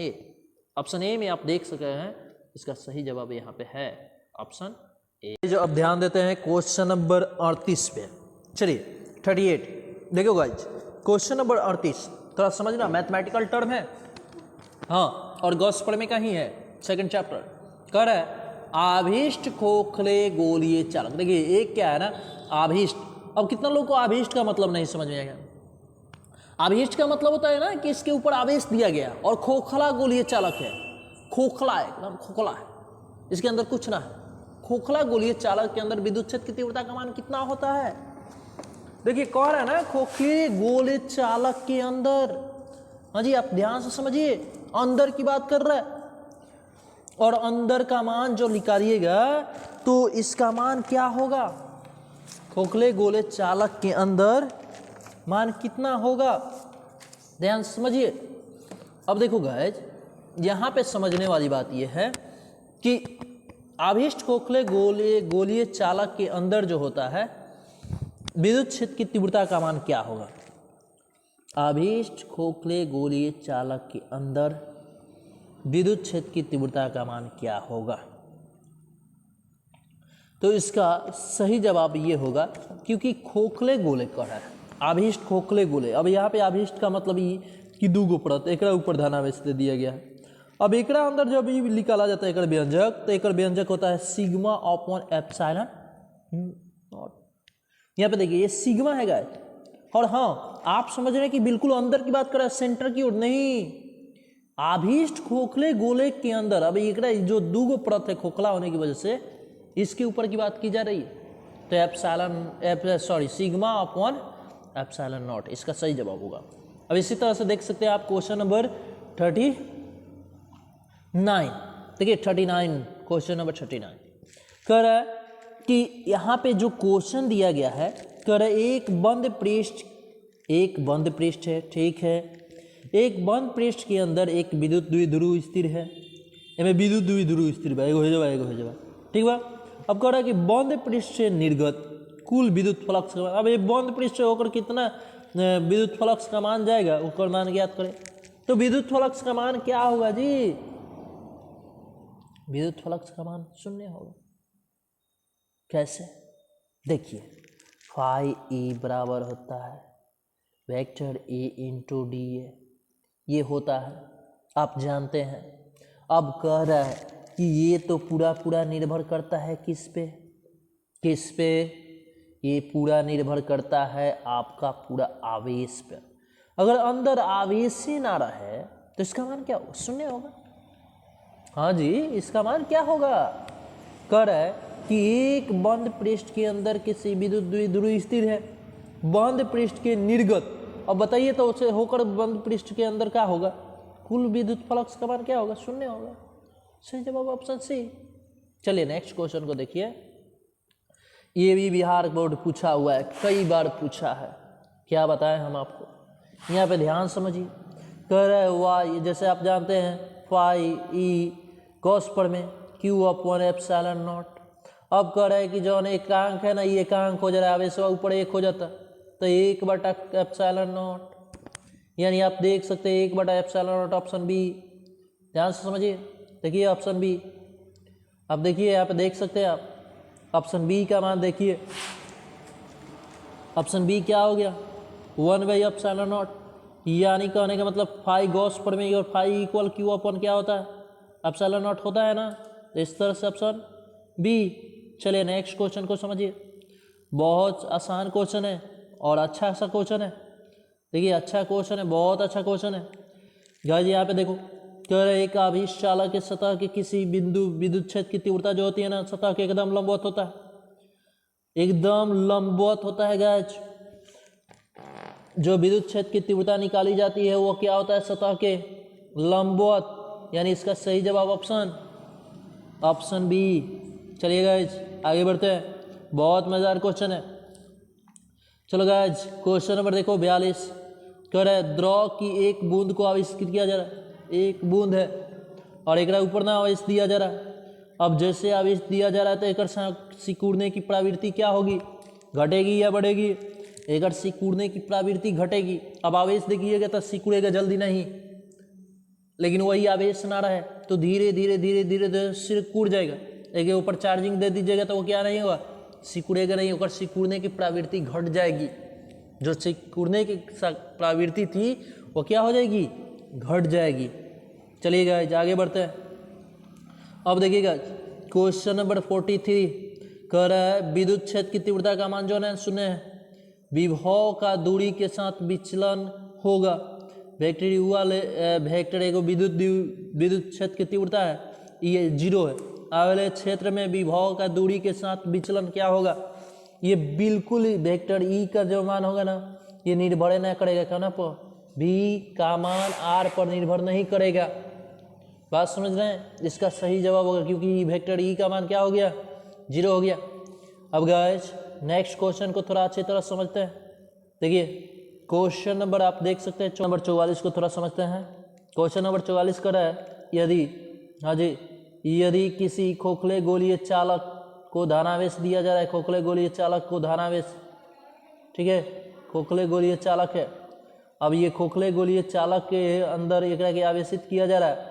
ए में आप देख सके हैं इसका सही जवाब यहाँ पे है ऑप्शन ए। जो अब ध्यान देते हैं क्वेश्चन नंबर 38 पे, चलिए 38 देखो गाइज। क्वेश्चन नंबर 38 थोड़ा समझना, मैथमेटिकल टर्म है हाँ, और गॉस प्रमेय का ही है, सेकंड चैप्टर। कह रहा है आभीष्ट खोखले गोलीय चालक। देखिए एक क्या है ना आभीष्ट, अब कितना लोगों को आभीष्ट का मतलब नहीं समझ में आएगा। आभीष्ट का मतलब होता है ना कि इसके ऊपर आवेश दिया गया, और खोखला गोलीय चालक है, खोखला है, एकदम खोखला है, इसके अंदर कुछ ना है। खोखला गोलीय चालक के अंदर विद्युत क्षेत्र की तीव्रता का मान कितना होता है। देखिए कह रहा है ना खोखले गोलीय चालक के अंदर, हाँ जी आप ध्यान से समझिए, अंदर की बात कर रहा है, और अंदर का मान जो निकालिएगा तो इसका मान क्या होगा, खोखले गोले चालक के अंदर मान कितना होगा, ध्यान समझिए। अब देखो गाइज यहाँ पे समझने वाली बात यह है कि आभीष्ट खोखले गोलीय चालक के अंदर जो होता है विद्युत क्षेत्र की तीव्रता का मान क्या होगा। आभीष्ट खोखले गोलीय चालक के अंदर विद्युत क्षेत्र की तीव्रता का मान क्या होगा, तो इसका सही जवाब ये होगा, क्योंकि खोखले गोले कह रहा है आभीष्ट खोखले गोले। अब यहाँ पे आभीष्ट का मतलब ये कि दूगो परत, एक ऊपर धनावेश दे दिया गया है। अब एक अंदर जब ये निकाला जाता है एक व्यंजक, तो एक व्यंजक होता है सिग्मा अपॉन एप्सिलॉन नॉट। यहाँ पे देखिए ये सिग्मा है गाइस, और हाँ आप समझ रहे हैं कि बिल्कुल अंदर की बात कर रहा है, सेंटर की ओर नहीं। आभीष्ट खोखले गोले के अंदर अब एक जो दूगो परत है खोखला होने की वजह से, इसके ऊपर की बात की जा रही है, तो सिग्मा अपॉन एप्सिलॉन नॉट इसका सही जवाब होगा। अब इसी तरह से देख सकते हैं आप क्वेश्चन नंबर 39, देखिए 39, क्वेश्चन नंबर 39 कह रहा है कि यहाँ पे जो क्वेश्चन दिया गया है, कह रहा है एक बंद पृष्ठ है, ठीक है, एक बंद पृष्ठ के अंदर एक विद्युत द्विध्रुव स्थिर है, इसमें विद्युत द्विध्रुव स्थिर बा, एगो हो जाए ठीक बा। अब कह रहा है कि बंद पृष्ठ से निर्गत कुल विद्युत फ्लक्स, अब ये बंद पृष्ठ से होकर कितना विद्युत फ्लक्स का मान जाएगा, उसका मान ज्ञात करें। तो विद्युत फ्लक्स का मान क्या होगा जी? विद्युत फ्लक्स का मान 0 होगा। कैसे? देखिए, फाई ई बराबर होता है vector A into D A, ये होता है, आप जानते हैं। अब कह रहा है कि ये तो पूरा निर्भर करता है किस पे? किस पे? ये पूरा निर्भर करता है आपका पूरा आवेश पे। अगर अंदर आवेश ही ना रहे तो इसका मान क्या होगा? 0 होगा। हाँ जी, इसका मान क्या होगा? कह रहा है कि एक बंद पृष्ठ के अंदर किसी विद्युत द्विध्रुव स्थिर है, बंद पृष्ठ के निर्गत। अब बताइए तो उसे होकर बंद पृष्ठ के अंदर क्या होगा? कुल विद्युत फ्लक्स का मान क्या होगा? 0 होगा। सही जवाब ऑप्शन सी। चलिए नेक्स्ट क्वेश्चन को देखिए। ये भी बिहार बोर्ड पूछा हुआ है, कई बार पूछा है। क्या बताएं हम आपको, यहाँ पे ध्यान समझिए। कह रहा है वाई, जैसे आप जानते हैं फाई ई कॉस पर में क्यू अपॉन एप्सिलॉन नॉट। अब कह रहा है कि जो एकांक है ना, ये एकांक हो जा रहा है, आवेश ऊपर 1 हो जाता, तो 1/एप्सिलॉन नॉट, यानी आप देख सकते हैं 1/एप्सिलॉन नॉट, ऑप्शन बी। ध्यान से समझिए, देखिए ऑप्शन बी, अब देखिए यहाँ पे देख सकते हैं आप ऑप्शन बी का मान देखिए। ऑप्शन बी क्या हो गया? 1/एप्सिलॉन नॉट, यानी कहने का मतलब फाई गॉस पर में और फाई इक्वल क्यू अपन क्या होता है? एप्सिलॉन नॉट होता है ना। तो इस तरह से ऑप्शन बी। चलिए नेक्स्ट क्वेश्चन को समझिए, बहुत आसान क्वेश्चन है और अच्छा सा क्वेश्चन है। देखिए अच्छा क्वेश्चन है, बहुत अच्छा क्वेश्चन है। गाइस यहाँ पे देखो, कह रहे एक आवेश चालक के सतह के किसी बिंदु विद्युत क्षेत्र की तीव्रता जो होती है ना, सतह के एकदम लंबवत होता है, एकदम लंबवत होता है गाइस। जो विद्युत क्षेत्र की तीव्रता निकाली जाती है वो क्या होता है? सतह के लंबवत, यानी इसका सही जवाब ऑप्शन बी। चलिए गाइस आगे बढ़ते हैं, बहुत मजेदार क्वेश्चन है। चलो गाइस क्वेश्चन नंबर देखो 42। कह रहा है द्रव की एक बूंद को आविष्कृत किया जा रहा है, एक बूंद है और एक ऊपर ना आवेश दिया जा रहा है। अब जैसे आवेश दिया जा रहा है तो एक सिकुड़ने की प्रवृत्ति क्या होगी? घटेगी या बढ़ेगी? एक सिकुड़ने की प्रवृत्ति घटेगी। अब आवेश देखिएगा तो सिकुड़ेगा जल्दी नहीं, लेकिन वही आवेश ना रहे तो धीरे धीरे धीरे धीरे धीरे सिकुड़ जाएगा। एक ऊपर चार्जिंग दे दीजिएगा तो वो क्या नहीं होगा? सिकुड़ेगा नहीं, होकर सिकुड़ने की प्रवृत्ति घट जाएगी। जो सिकुड़ने की प्रवृत्ति थी वो क्या हो जाएगी? घट जाएगी। चलिएगा आगे बढ़ते हैं। अब देखिएगा क्वेश्चन नंबर 43 कह रहा है विद्युत क्षेत्र की तीव्रता का मान जो है 0 है, विभव का दूरी के साथ विचलन होगा। वेक्टर वाले वेक्टर एगो विद्युत क्षेत्र की तीव्रता है, ये 0 है। आवेले क्षेत्र में विभव का दूरी के साथ विचलन क्या होगा? ये बिल्कुल वेक्टर ई का जो मान होगा ना, ये निर्भर ना करेगा कहना पर, भी का मान आर पर निर्भर नहीं करेगा। बात समझ रहे हैं? इसका सही जवाब होगा, क्योंकि वेक्टर ई का मान क्या हो गया? 0 हो गया। अब गाइस नेक्स्ट क्वेश्चन को थोड़ा अच्छी तरह समझते हैं। देखिए क्वेश्चन नंबर आप देख सकते हैं नंबर 44 को थोड़ा समझते हैं। क्वेश्चन नंबर 44 कर रहा है यदि, हाँ जी, यदि किसी खोखले गोलीय चालक को धनावेश दिया जा रहा है, खोखले गोलीय चालक को धनावेश, ठीक है, खोखले गोलीय चालक है। अब ये खोखले गोलीय चालक के अंदर एक के आवेशित किया जा रहा है,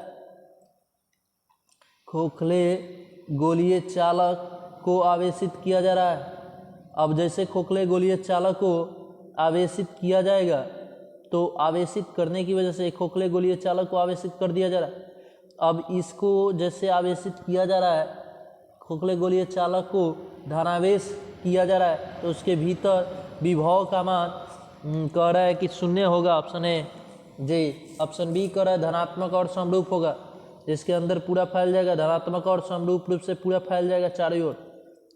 खोखले गोलीय चालक को आवेशित किया जा रहा है। अब जैसे खोखले गोलीय चालक को आवेशित किया जाएगा तो आवेशित करने की वजह से खोखले गोलीय चालक को आवेशित कर दिया जा रहा है। अब इसको जैसे आवेशित किया जा रहा है, खोखले गोलीय चालक को धनावेश किया जा रहा है, तो उसके भीतर विभव का मान कह रहा है कि 0 होगा। ऑप्शन ए जी। ऑप्शन बी कह रहा है धनात्मक और समरूप होगा, इसके अंदर पूरा फैल जाएगा, धनात्मक और समरूप रूप से पूरा फैल जाएगा चारों ओर,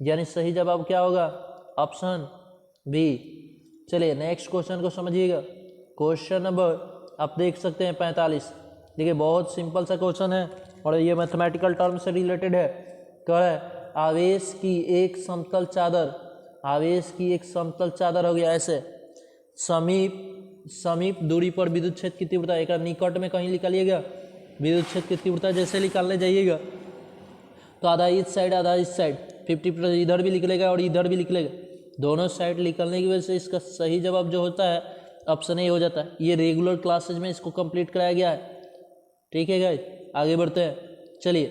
यानी सही जवाब क्या होगा? Option B. चलिए नेक्स्ट क्वेश्चन को समझिएगा। क्वेश्चन नंबर आप देख सकते हैं 45। देखिए बहुत सिंपल सा क्वेश्चन है और ये मैथमेटिकल टर्म से रिलेटेड है। कह रहा है आवेश की एक समतल चादर, आवेश की एक समतल चादर हो गया ऐसे, समीप दूरी पर विद्युत क्षेत्र की तीव्रता, एक निकट में कहीं निकालिएगा, विद्युत क्षेत्र की तीव्रता जैसे निकालने जाइएगा तो आधा इस साइड आधा इस साइड, 50% इधर भी निकलेगा और इधर भी निकलेगा, दोनों साइड निकलने की वजह से इसका सही जवाब जो होता है ऑप्शन ए हो जाता है। ये रेगुलर क्लासेज में इसको कंप्लीट कराया गया है। ठीक है गाइस, आगे बढ़ते हैं। चलिए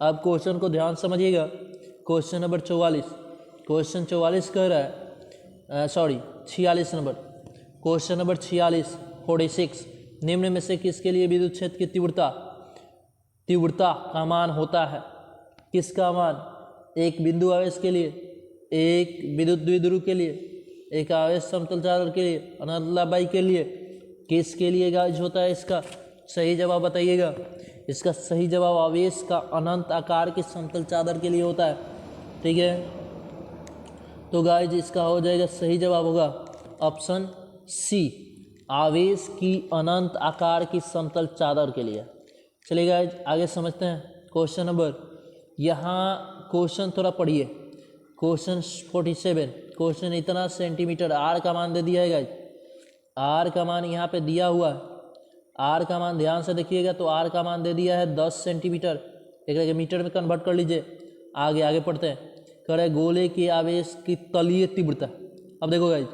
अब क्वेश्चन को ध्यान समझिएगा। क्वेश्चन नंबर 44, क्वेश्चन 44 कह रहा है 46 नंबर, क्वेश्चन नंबर 46 46, निम्न में से किसके लिए विद्युत क्षेत्र की तीव्रता का मान होता है? किसका मान? एक बिंदु आवेश के लिए, एक विद्युत द्विध्रुव के लिए, एक आवेश समतल चादर के लिए, अनंत लंबाई के लिए, किसके लिए गाइस होता है? इसका सही जवाब बताइएगा। इसका सही जवाब आवेश का अनंत आकार की समतल चादर के लिए होता है। ठीक है, तो गाइस इसका हो जाएगा, सही जवाब होगा ऑप्शन सी, आवेश की अनंत आकार की समतल चादर के लिए। चलिए गाइस आगे समझते हैं क्वेश्चन नंबर, यहाँ क्वेश्चन थोड़ा पढ़िए। क्वेश्चन 47, क्वेश्चन इतना सेंटीमीटर, आर का मान दे दिया है गाइस, आर का मान यहाँ पे दिया हुआ है। आर का मान ध्यान से देखिएगा, तो आर का मान दे दिया है 10 सेंटीमीटर। एक मीटर में कन्वर्ट कर लीजिए। आगे पढ़ते हैं। कह रहे गोले के आवेश की तलीय तीव्रता। अब देखो गाइस,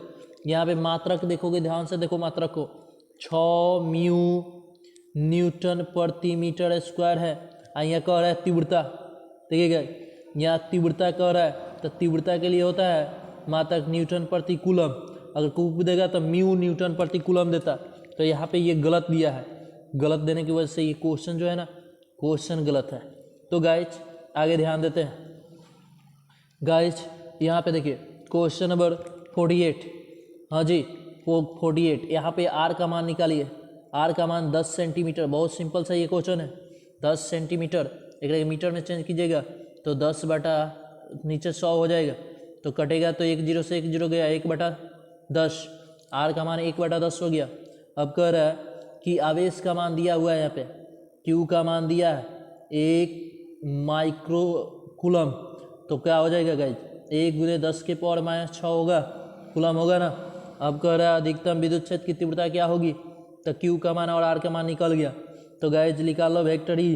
यहाँ पे मात्रक देखोगे, ध्यान से देखो मात्रक को, 6 म्यू न्यूटन प्रति मीटर स्क्वायर है। यहाँ कह रहा है तीव्रता। ठीक है, यहाँ तीव्रता कह रहा है, तो तीव्रता के लिए होता है मात्रक न्यूटन प्रति कूलम। अगर कूप देगा तो म्यू न्यूटन प्रति कूलम देता, तो यहाँ पे ये गलत दिया है। गलत देने की वजह से ये क्वेश्चन जो है ना, क्वेश्चन गलत है। तो गाइज आगे ध्यान देते हैं। गाइज यहाँ पे देखिए क्वेश्चन नंबर 48, हाँ जी 48, यहाँ पे आर का मान निकालिए। आर का मान 10 सेंटीमीटर, बहुत सिंपल सा ये क्वेश्चन है। 10 सेंटीमीटर एक मीटर में चेंज कीजिएगा तो 10 बटा नीचे 100 हो जाएगा, तो कटेगा तो 1 0 से 1 0 गया, 1/10। आर का मान 1/10 हो गया। अब कह रहा है कि आवेश का मान दिया हुआ है, यहाँ पे क्यू का मान दिया है 1 माइक्रो कूलम, तो क्या हो जाएगा गाइज, 1 × 10⁻⁶ होगा, कूलम होगा ना। अब कह रहा है अधिकतम विद्युत क्षेत्र की तीव्रता क्या होगी, तो क्यू का मान और आर का मान निकल गया। तो गाइज निकाल लो वेक्टर ई,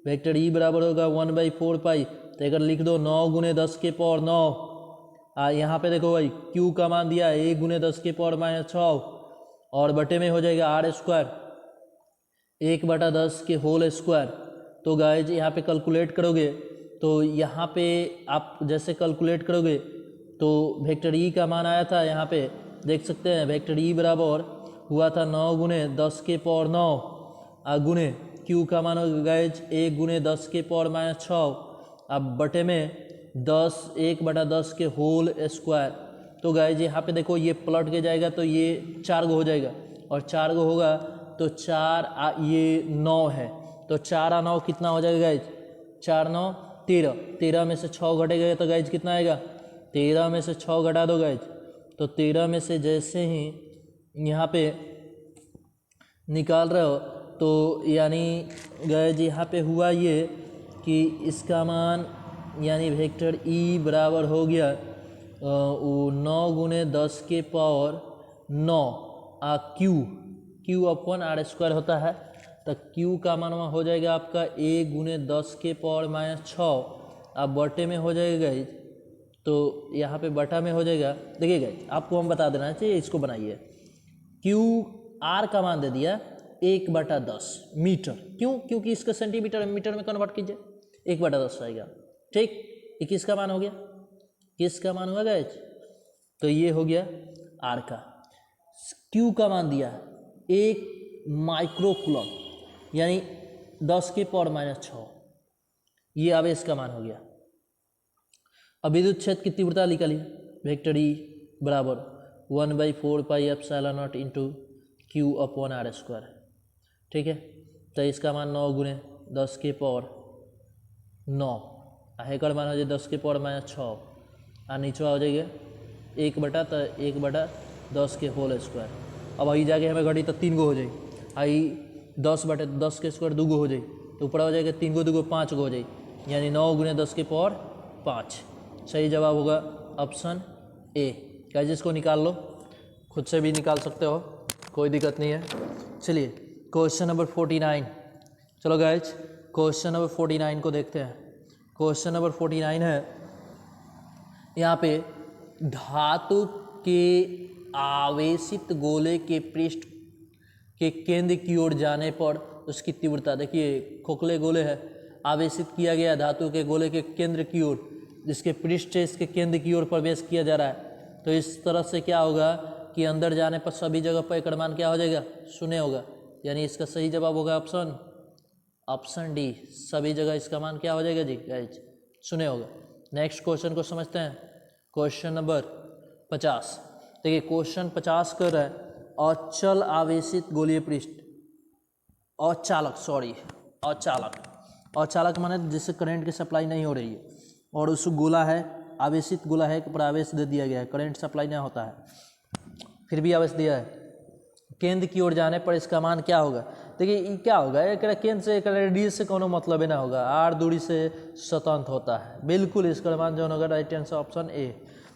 वेक्टर ई बराबर होगा 1/4 पाई, तो अगर लिख दो 9 × 10⁻⁹। यहाँ पे देखो भाई क्यू का मान दिया है 1 × 10⁻⁶, और बटे में हो जाएगा r², 1/10 के होल स्क्वायर। तो गाइज यहाँ पे कैलकुलेट करोगे, तो यहाँ पे आप जैसे कैलकुलेट करोगे तो वेक्टर ई का मान आया था, यहाँ पे देख सकते हैं वेक्टर ई बराबर हुआ था 9 × 10⁹ गुने क्यू का मान होगा गाइज 1 × 10⁻⁶, अब बटे में 1/10 के होल स्क्वायर। तो गाइज यहाँ पे देखो ये पलट के जाएगा तो ये 4 गो हो जाएगा, और 4 गो होगा तो 4 ये 9 है, तो 4 और 9 कितना हो जाएगा गाइज, 4 9 13, 13 में से 6 घटेगा तो गाइज कितना आएगा, 13 में से 6 घटा दो गाइज, तो 13 में से जैसे ही यहाँ पे निकाल रहे हो तो यानी गाइज यहाँ पे हुआ ये कि इसका मान यानी वेक्टर ई बराबर हो गया 9 × 10⁹ क्यू अपन r² होता है, तो क्यू का मान हो जाएगा आपका 1 × 10⁻⁶, अब बटे में हो जाएगा गाइज, तो यहाँ पे बटा में हो जाएगा। देखिए गाइज आपको हम बता देना चाहिए, इसको बनाइए। क्यू आर का मान दे दिया 1/10 मीटर, क्यों, क्योंकि इसका सेंटीमीटर मीटर में कन्वर्ट कीजिए, 1/10 आएगा। ठीक, ये किसका मान हो गया, किसका मान हुआ गाइज, तो ये हो गया आर का। क्यू का मान दिया 1 माइक्रो कूलम यानी 10⁻⁶, ये आवेश का मान हो गया। अब विद्युत क्षेत्र की तीव्रता निकालिए, वेक्टर ई बराबर 1/4 पाई ε0 × Q/r²। ठीक है, तो इसका मान 9 × 10⁻⁹, हेकर मान हो जाए 10⁻⁶, और नीचवा हो जाएगा 1/10 के होल स्क्वायर। अब आई जाके हमें घटी तो 3 गो हो जाए, आई 10/10 के स्क्वायर 2 गो हो जाए, तो ऊपर हो जाएगा 3 गो 2 गो 5 गो हो जाए, यानी 9 × 10⁵। सही जवाब होगा ऑप्शन ए। गाइस इसको निकाल लो, खुद से भी निकाल सकते हो, कोई दिक्कत नहीं है। चलिए क्वेश्चन नंबर 49, चलो गाइज क्वेश्चन नंबर 49 को देखते हैं। क्वेश्चन नंबर 49 है, यहाँ पे धातु के आवेशित गोले के पृष्ठ के केंद्र की ओर जाने पर उसकी तीव्रता, देखिए खोखले गोले है, आवेशित किया गया धातु के गोले के केंद्र की ओर, जिसके पृष्ठ से इसके केंद्र की ओर प्रवेश किया जा रहा है, तो इस तरह से क्या होगा कि अंदर जाने पर सभी जगह पर एकड़ मान क्या हो जाएगा, शून्य होगा। यानी इसका सही जवाब होगा ऑप्शन डी, सभी जगह इसका मान क्या हो जाएगा जी गाइज, शून्य होगा। नेक्स्ट क्वेश्चन को समझते हैं, क्वेश्चन नंबर 50। देखिए क्वेश्चन 50 कर रहा है अचल आवेशित गोलीय पृष्ठ, अचालक माने जिससे करंट की सप्लाई नहीं हो रही है, और उस गोला है, आवेशित गोला है, पर आवेश दे दिया गया है, करंट सप्लाई नहीं होता है, फिर भी आवेश दिया है, केंद्र की ओर जाने पर इसका मान क्या होगा। देखिए ये क्या होगा, एक केंद्र से एक रेडियस से कोनो मतलब ही ना होगा, आर दूरी से स्वतंत्र होता है, बिल्कुल इसका मान जो होगा राइट आंसर ऑप्शन ए।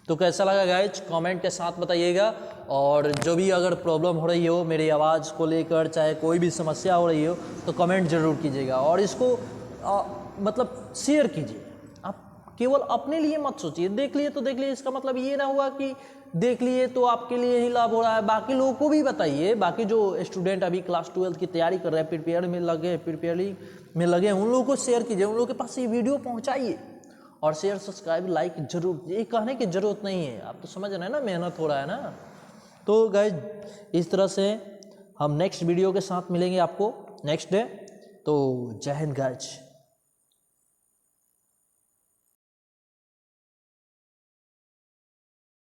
तो कैसा लगा गाइज कमेंट के साथ बताइएगा, और जो भी अगर प्रॉब्लम हो रही हो मेरी आवाज़ को लेकर, चाहे कोई भी समस्या हो रही हो, तो कमेंट जरूर कीजिएगा, और इसको मतलब शेयर कीजिए। आप केवल अपने लिए मत सोचिए, देख लिए तो देख लिए, इसका मतलब ये ना हुआ कि देख लिए तो आपके लिए ही लाभ हो रहा है, बाकी लोगों को भी बताइए। बाकी जो स्टूडेंट अभी क्लास 12 की तैयारी कर रहे हैं, प्रिपेयरिंग में लगे उन लोगों को शेयर कीजिए, उन लोगों के पास ये वीडियो पहुंचाइए, और शेयर सब्सक्राइब लाइक जरूर, ये कहने की जरूरत नहीं है, आप तो समझ रहे हैं ना, मेहनत हो रहा है ना। तो गाइज इस तरह से हम नेक्स्ट वीडियो के साथ मिलेंगे आपको नेक्स्ट डे। तो जय हिंद गाइज।